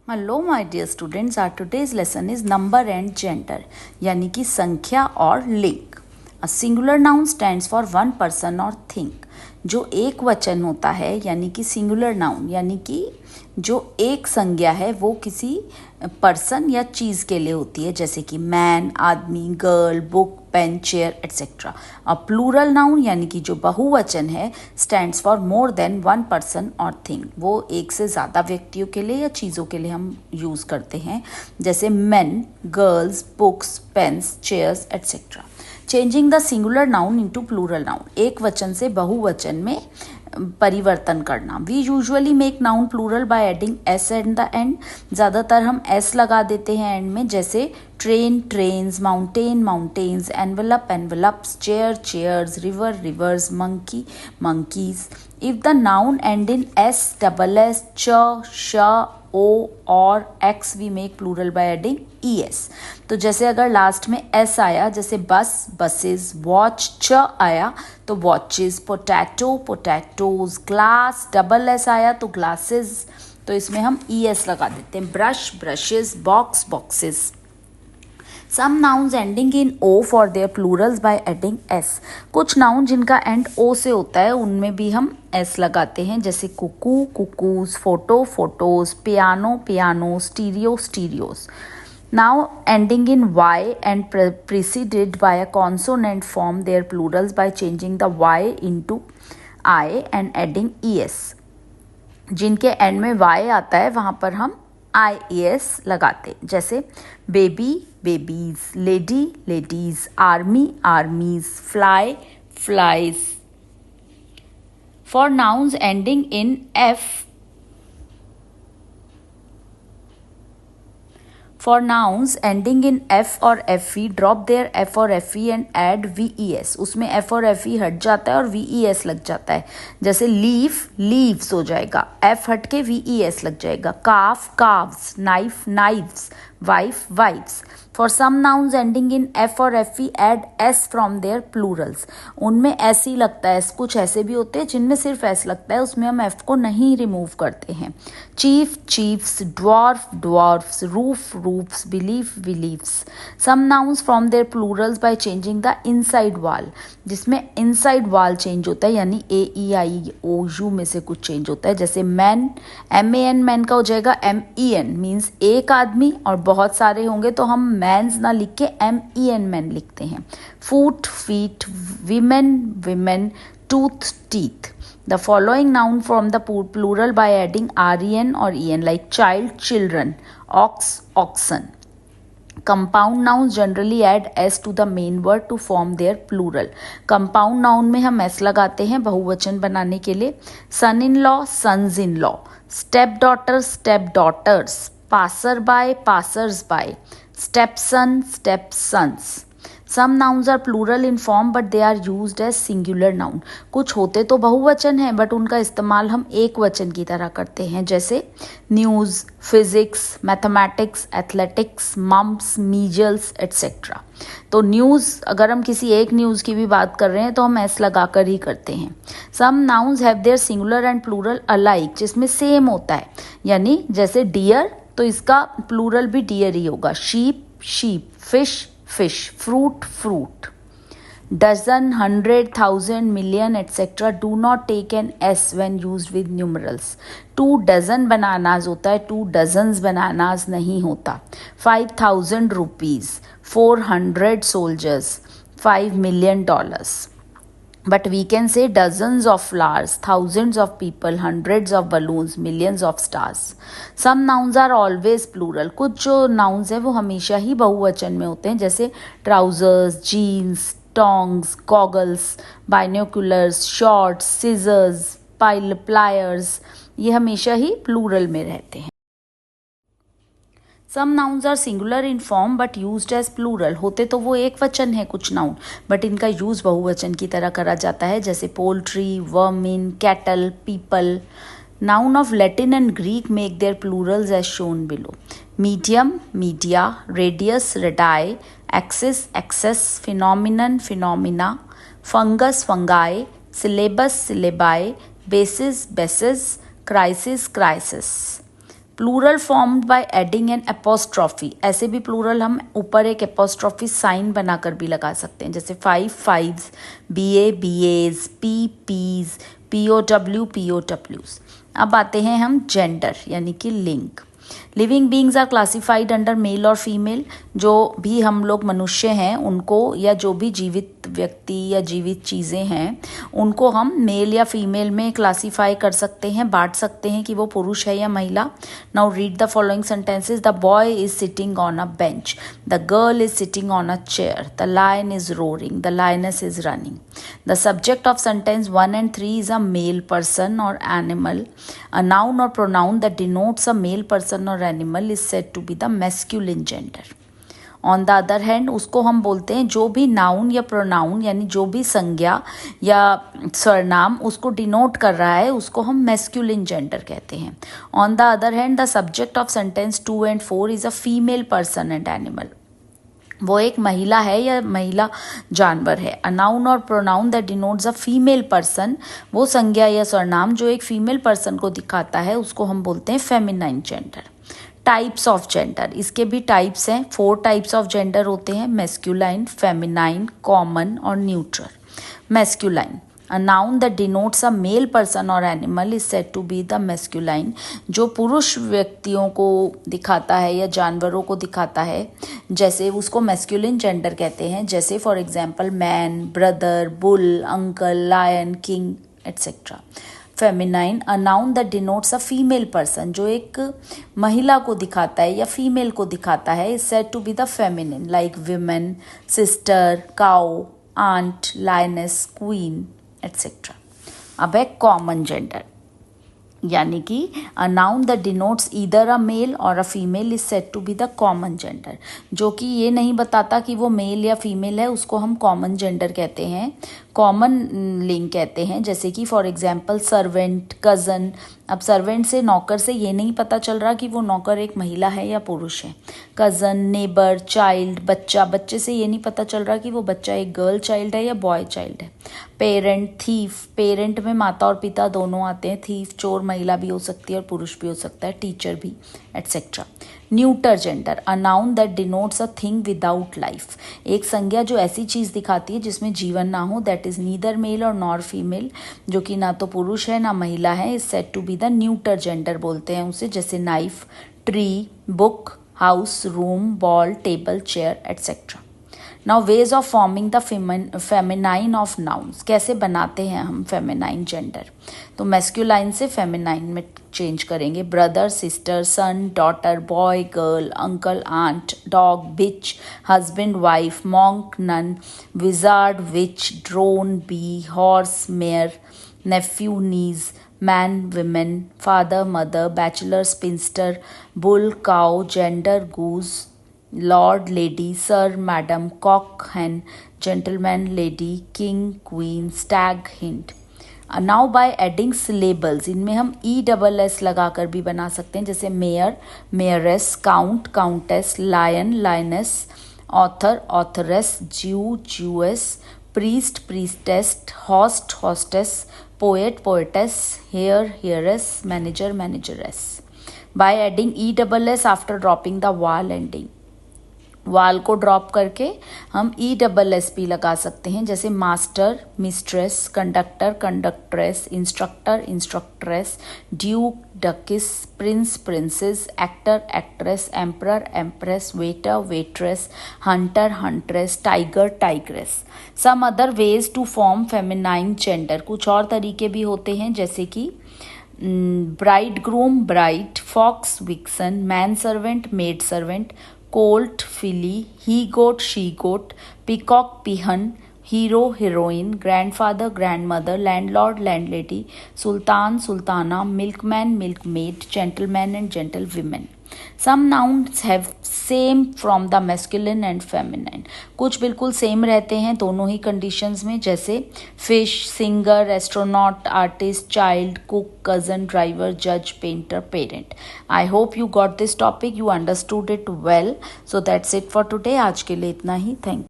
Hello my dear students, our today's lesson is number and gender, यानी कि संख्या और लिंग। A singular noun stands for one person और थिंग। जो एक वचन होता है यानी कि सिंगुलर नाउन, यानी कि जो एक संज्ञा है वो किसी पर्सन या चीज़ के लिए होती है, जैसे कि मैन, आदमी, girl, book, pen, chair etcetera. A plural noun यानी कि जो बहुवचन है stands for more than one person और थिंग। वो एक से ज़्यादा व्यक्तियों के लिए या चीज़ों के लिए हम यूज़ करते हैं, जैसे men, girls, books, pens, chairs etcetera. Changing the singular noun into plural noun, एक वचन से बहुवचन में परिवर्तन करना। We usually make noun plural by adding S at the end. ज़्यादातर हम एस लगा देते हैं एंड में, जैसे train, trains, mountain, mountains, envelope, envelopes, chair, chairs, river, rivers, monkey, monkeys. If the noun end in S, double S, ch, sh, O और X, we make plural by adding E S. तो जैसे अगर last में S आया, जैसे बस, buses, watch, च आया तो watches, potato, potatoes, glass, double S आया तो ग्लासेस, तो इसमें हम ई एस लगा देते हैं। Brush, brushes, box, boxes. Some nouns ending in O form their plurals by adding S. कुछ नाउन जिनका एंड ओ से होता है उनमें भी हम एस लगाते हैं, जैसे cuckoo, cuckoos, photo, photos, piano, piano, stereo, stereos. Now ending in y and preceded by a consonant form their plurals by changing the y into I and adding es। जिनके एंड में y आता है वहाँ पर हम IES लगाते, जैसे baby, babies, lady, ladies, army, आर्मीज, fly, flies. For nouns ending in f, for nouns ending in f और fe, drop their f और fe and add ves। उसमें f और fe हट जाता है और ves लग जाता है, जैसे लीफ, लीव्स हो जाएगा, f हट के ves लग जाएगा। Calf, calves, knife, knives, wife, wives. For some nouns ending in f और fe add s from their plurals. उनमें s ही लगता है, कुछ ऐसे भी होते हैं जिनमें सिर्फ s लगता है, उसमें हम f को नहीं रिमूव करते हैं। Chief, chiefs, dwarf, dwarfs, roof, roofs, belief, beliefs. Some nouns form their plurals by changing the inside vowel, जिसमें इनसाइड वाल चेंज होता है, यानी ए ई आई ओ यू में से कुछ चेंज होता है, जैसे मैन, MAN, मैन का हो जाएगा MEN, मीन्स एक आदमी, और बहुत सारे होंगे तो हम मैन्स ना लिख के MEN, मैन लिखते हैं। Foot, feet, women, women, tooth, teeth. The following noun from the plural by adding REN or EN, like child, children, ox, oxen. Compound nouns generally add s to the main word to form their plural. Compound noun में हम s लगाते हैं बहुवचन बनाने के लिए। son in law, sons in law, step daughter, step daughters, passer by, passers by, stepson, stepsons. Some nouns are plural in form but they are used as singular noun. कुछ होते तो बहुवचन हैं बट उनका इस्तेमाल हम एक वचन की तरह करते हैं, जैसे news, physics, mathematics, athletics, mumps, measles etcetera. तो न्यूज़, अगर हम किसी एक न्यूज़ की भी बात कर रहे हैं तो हम एस लगा कर ही करते हैं। Some nouns have their singular and plural alike, जिसमें सेम होता है, यानी जैसे डियर तो इसका प्लूरल भी डियर ही होगा। Sheep, sheep, fish, fish, fruit, fruit. Dozen, 100, 1000, million, etc. do not take an s when used with numerals. 2 dozen bananas होता है, 2 dozens bananas नहीं होता। 5,000 rupees, 400 soldiers, $5 million. But we can say dozens of flowers, thousands of people, hundreds of balloons, millions of stars. Some nouns are always plural. कुछ जो nouns हैं वो हमेशा ही बहुवचन में होते हैं, जैसे trousers, jeans, tongs, goggles, binoculars, shorts, scissors, pliers, ये हमेशा ही plural में रहते हैं। Some nouns are singular in form but used as plural. होते तो वो एक वचन है कुछ नाउन, बट इनका यूज बहुवचन की तरह करा जाता है, जैसे poultry, vermin, cattle, people. Noun of Latin and Greek make their plurals as shown below. Medium, media, radius, radii, axis, axes, phenomenon, phenomena, fungus, fungi, syllabus, syllabi, basis, basis, crisis, crisis. Plural formed by adding an apostrophe, ऐसे भी plural हम ऊपर एक apostrophe sign बनाकर भी लगा सकते हैं, जैसे 5 fives, BA BAs, P Ps, POW POWs। अब आते हैं हम जेंडर यानी कि लिंग। Living beings are classified under male और फीमेल, जो भी हम लोग मनुष्य हैं उनको, या जो भी जीवित व्यक्ति या जीवित चीज़ें हैं उनको हम मेल या फीमेल में क्लासीफाई कर सकते हैं, बांट सकते हैं कि वो पुरुष है या महिला। Now read the following sentences. The boy is sitting on a bench, the girl is sitting on a chair, the lion is roaring, the lioness is running. The subject of sentence 1 and 3 is a male person or animal. A noun or pronoun that denotes a male person or animal is said to be the masculine gender. On the other hand उसको हम बोलते हैं, जो भी noun या pronoun यानी जो भी संज्ञा या सरनाम उसको डिनोट कर रहा है उसको हम मैस्कुलिन जेंडर कहते हैं। On the other hand the subject of sentence 2 and 4 is a female person and animal, वो एक महिला है या महिला जानवर है। अ नाउन और pronoun that denotes a female person, वो संज्ञा या सरनाम जो एक फीमेल पर्सन को दिखाता है उसको हम बोलते हैं feminine gender. Types of gender, इसके भी टाइप्स हैं, 4 टाइप्स ऑफ जेंडर होते हैं, मैस्कुलाइन, फेमिनाइन, कॉमन और neutral. Masculine, a noun that denotes a male person और animal is said to be the masculine, जो पुरुष व्यक्तियों को दिखाता है या जानवरों को दिखाता है, जैसे उसको मैस्कुलिन जेंडर कहते हैं। जैसे for example man, brother, bull, uncle, lion, king etcetera. Feminine, a noun that denotes a female person, जो एक महिला को दिखाता है या फीमेल को दिखाता है, is said to be the feminine, like women, sister, cow, aunt, lioness, queen etcetera. अब है कॉमन जेंडर, यानी कि a noun that denotes either a male और a female is said to be the common gender, जो कि ये नहीं बताता कि वो मेल या फीमेल है, उसको हम कॉमन जेंडर कहते हैं, कॉमन लिंग कहते हैं। जैसे कि फॉर एग्जांपल सर्वेंट, कज़न। अब सर्वेंट से, नौकर से ये नहीं पता चल रहा कि वो नौकर एक महिला है या पुरुष है। कज़न, नेबर, चाइल्ड, बच्चा, बच्चे से ये नहीं पता चल रहा कि वो बच्चा एक गर्ल चाइल्ड है या बॉय चाइल्ड है। पेरेंट, थीफ, पेरेंट में माता और पिता दोनों आते हैं, थीफ चोर महिला भी हो सकती है और पुरुष भी हो सकता है, टीचर भी etcetera. Neuter gender, a noun that denotes a thing without life, एक संज्ञा जो ऐसी चीज़ दिखाती है जिसमें जीवन ना हो, दैट इज नीदर मेल और नॉर फीमेल, जो कि ना तो पुरुष है ना महिला है, is said to be the neuter gender बोलते हैं उसे। जैसे knife, tree, book, house, room, ball, table, chair etcetera. Now ways of forming the feminine of nouns, कैसे बनाते हैं हम फेमिनाइन जेंडर, तो मैस्कुलाइन से फेमिनाइन में चेंज करेंगे। Brother, sister, son, daughter, boy, girl, uncle, aunt, dog, beach, husband, wife, monk, nun, wizard, witch, drone, bee, horse, mare, nephew, niece, man, women, father, mother, bachelor, spinster, bull, cow, gander, goose, lord, lady, sir, madam, cock, hen, gentleman, lady, king, queen, stag, hint। Now by adding syllables, इनमें हम ESS लगाकर भी बना सकते हैं, जैसे mayor, mayoress, count, countess, lion, lioness, author, authoress, Jew, Jewess, priest, priestess, host, hostess, poet, poetess, heir, heiress, manager, manageress. By adding ESS after dropping the वाल ending, वाल को ड्रॉप करके हम ESS भी लगा सकते हैं, जैसे master, mistress, conductor, conductress, instructor, instructress, duke, duchess, prince, princess, actor, actress, emperor, empress, waiter, waitress, hunter, huntress, tiger, tigress. Some other ways to form feminine gender, कुछ और तरीके भी होते हैं, जैसे कि bridegroom, bride, fox, vixen, man servant, maid servant, colt, filly, he goat, she goat, peacock, peahen, hero, heroine, grandfather, grandmother, landlord, landlady, sultan, sultana, milkman, milkmaid, gentleman and gentlewomen. Some nouns have same from the masculine and feminine, कुछ बिल्कुल same रहते हैं दोनों ही conditions में, जैसे fish, singer, astronaut, artist, child, cook, cousin, driver, जज, painter, parent. I hope you got this topic, you understood it well, so that's it for today. आज के लिए इतना ही, थैंक